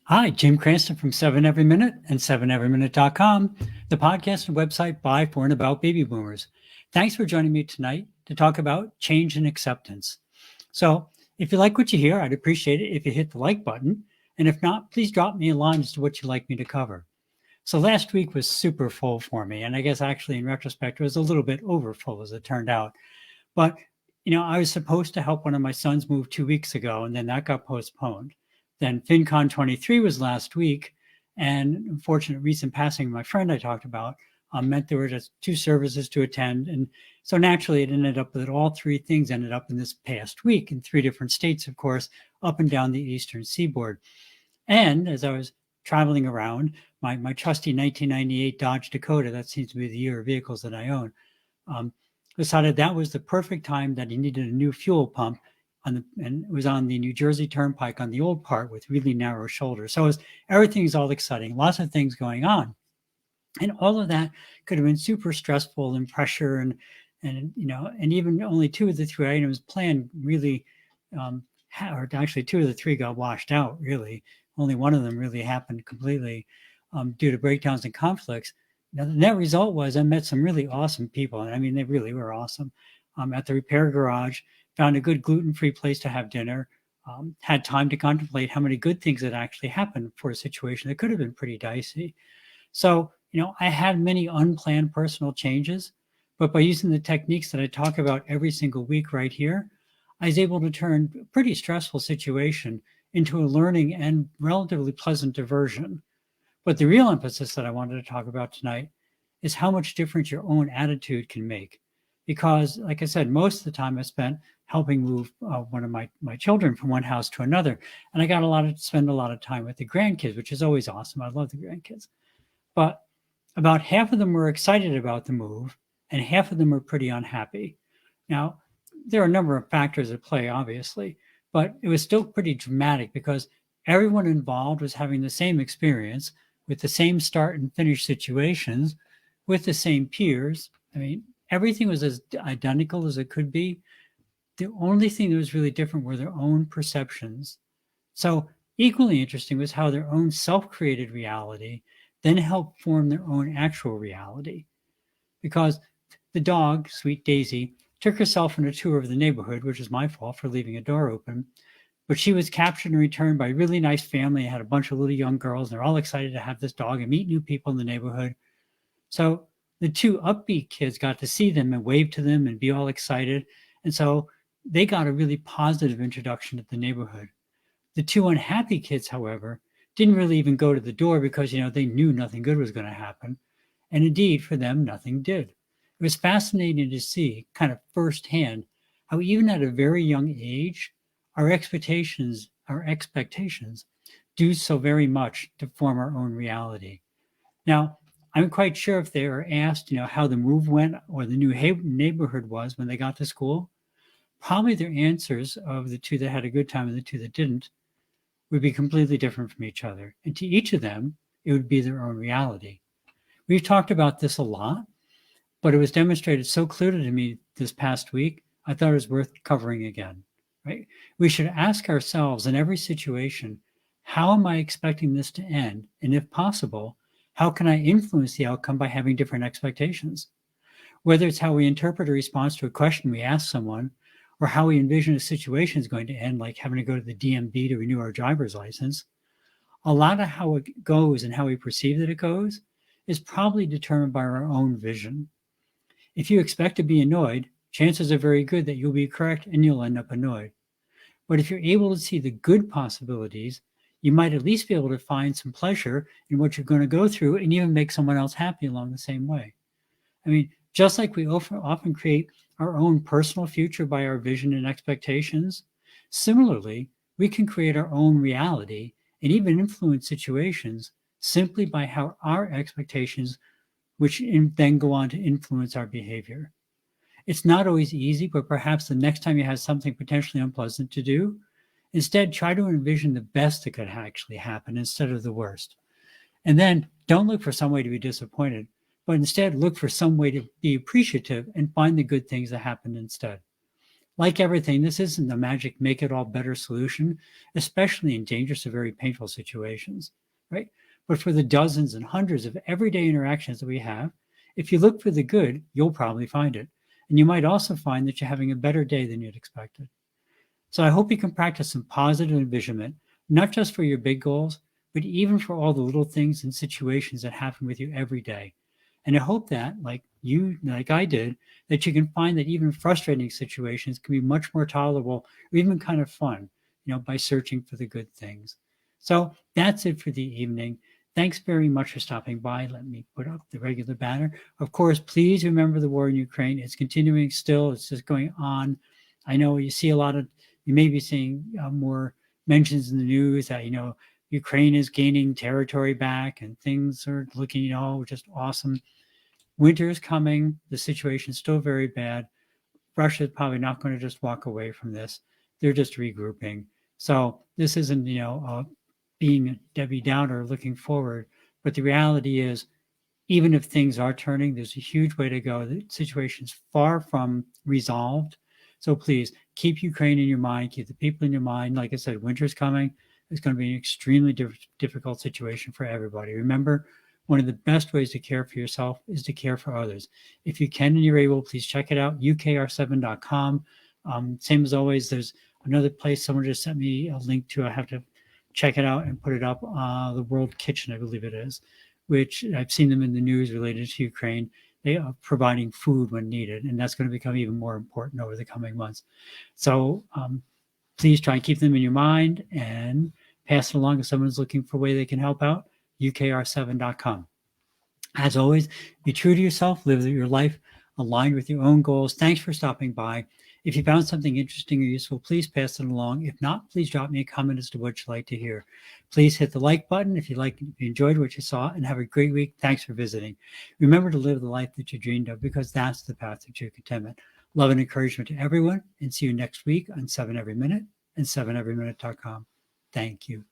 Hi, Jim Cranston from 7 Every Minute and 7everyminute.com, the podcast and website by, for, and about baby boomers. Thanks for joining me tonight to talk about change and acceptance. So, if you like what you hear, I'd appreciate it if you hit the like button. And if not, please drop me a line as to what you'd like me to cover. So, last week was super full for me. And I guess actually, in retrospect, it was a little bit over full as it turned out. But, I was supposed to help one of my sons move 2 weeks ago, and then that got postponed. Then FinCon 23 was last week, and unfortunate recent passing of my friend I talked about meant there were just two services to attend. And so naturally, it ended up that all three things ended up in this past week in three different states, of course, up and down the eastern seaboard. And as I was traveling around, my trusty 1998 Dodge Dakota, that seems to be the year of vehicles that I own, um, decided that was the perfect time that he needed a new fuel pump and it was on the New Jersey Turnpike on the old part with really narrow shoulders. So everything's all exciting, lots of things going on. And all of that could have been super stressful and pressure and even only two of the three items planned really or actually two of the three got washed out really. Only one of them really happened completely due to breakdowns and conflicts. Now, the net result was I met some really awesome people. And I mean, they really were awesome at the repair garage, found a good gluten-free place to have dinner, had time to contemplate how many good things had actually happened for a situation that could have been pretty dicey. So, I had many unplanned personal changes, but by using the techniques that I talk about every single week right here, I was able to turn a pretty stressful situation into a learning and relatively pleasant diversion. But the real emphasis that I wanted to talk about tonight is how much difference your own attitude can make. Because, like I said, most of the time I spent helping move one of my children from one house to another, and I got spend a lot of time with the grandkids, which is always awesome. I love the grandkids, but about half of them were excited about the move, and half of them were pretty unhappy. Now, there are a number of factors at play, obviously, but it was still pretty dramatic because everyone involved was having the same experience with the same start and finish situations with the same peers. I mean, everything was as identical as it could be. The only thing that was really different were their own perceptions. So, equally interesting was how their own self created reality then helped form their own actual reality. Because the dog, Sweet Daisy, took herself on a tour of the neighborhood, which is my fault for leaving a door open. But she was captured and returned by a really nice family. Had a bunch of little young girls. And they're all excited to have this dog and meet new people in the neighborhood. So the two upbeat kids got to see them and wave to them and be all excited. And so they got a really positive introduction to the neighborhood. The two unhappy kids, however, didn't really even go to the door because, they knew nothing good was going to happen. And indeed, for them, nothing did. It was fascinating to see, kind of firsthand, how even at a very young age, our expectations do so very much to form our own reality. Now, I'm quite sure if they were asked, how the move went or the new neighborhood was when they got to school, probably their answers of the two that had a good time and the two that didn't would be completely different from each other. And to each of them, it would be their own reality. We've talked about this a lot, but it was demonstrated so clearly to me this past week, I thought it was worth covering again, right? We should ask ourselves in every situation, how am I expecting this to end? And if possible, how can I influence the outcome by having different expectations? Whether it's how we interpret a response to a question we ask someone, or how we envision a situation is going to end, like having to go to the DMV to renew our driver's license, a lot of how it goes and how we perceive that it goes is probably determined by our own vision. If you expect to be annoyed, chances are very good that you'll be correct and you'll end up annoyed. But if you're able to see the good possibilities, you might at least be able to find some pleasure in what you're going to go through and even make someone else happy along the same way. I mean, just like we often create our own personal future by our vision and expectations, similarly, we can create our own reality and even influence situations simply by how our expectations, which then go on to influence our behavior. It's not always easy, but perhaps the next time you have something potentially unpleasant to do, instead try to envision the best that could actually happen instead of the worst. And then don't look for some way to be disappointed, but instead look for some way to be appreciative and find the good things that happened instead. Like everything, this isn't the magic make it all better solution, especially in dangerous or very painful situations, right? But for the dozens and hundreds of everyday interactions that we have, if you look for the good, you'll probably find it. And you might also find that you're having a better day than you'd expected. So I hope you can practice some positive envisionment, not just for your big goals, but even for all the little things and situations that happen with you every day. And I hope that, like I did, that you can find that even frustrating situations can be much more tolerable or even kind of fun, by searching for the good things. So that's it for the evening. Thanks very much for stopping by. Let me put up the regular banner. Of course, please remember the war in Ukraine. It's continuing still. It's just going on. I know you may be seeing more mentions in the news that, Ukraine is gaining territory back and things are looking, just awesome. Winter is coming. The situation is still very bad. Russia is probably not going to just walk away from this. They're just regrouping. So this isn't, being a Debbie Downer looking forward. But the reality is, even if things are turning, there's a huge way to go. The situation's far from resolved. So please keep Ukraine in your mind, keep the people in your mind. Like I said, winter's coming. It's going to be an extremely difficult situation for everybody. Remember, one of the best ways to care for yourself is to care for others. If you can and you're able, please check it out, ukr7.com. Same as always, there's another place someone just sent me a link to. I have to check it out and put it up. The World Kitchen, I believe it is, which I've seen them in the news related to Ukraine. They are providing food when needed, and that's going to become even more important over the coming months. So please try and keep them in your mind and pass it along if someone's looking for a way they can help out, ukr7.com. As always, be true to yourself, live your life aligned with your own goals. Thanks for stopping by. If you found something interesting or useful, please pass it along. If not, please drop me a comment as to what you'd like to hear. Please hit the like button if you enjoyed what you saw, and have a great week. Thanks for visiting. Remember to live the life that you dreamed of, because that's the path to true contentment. Love and encouragement to everyone, and see you next week on 7 Every Minute and 7everyminute.com. Thank you.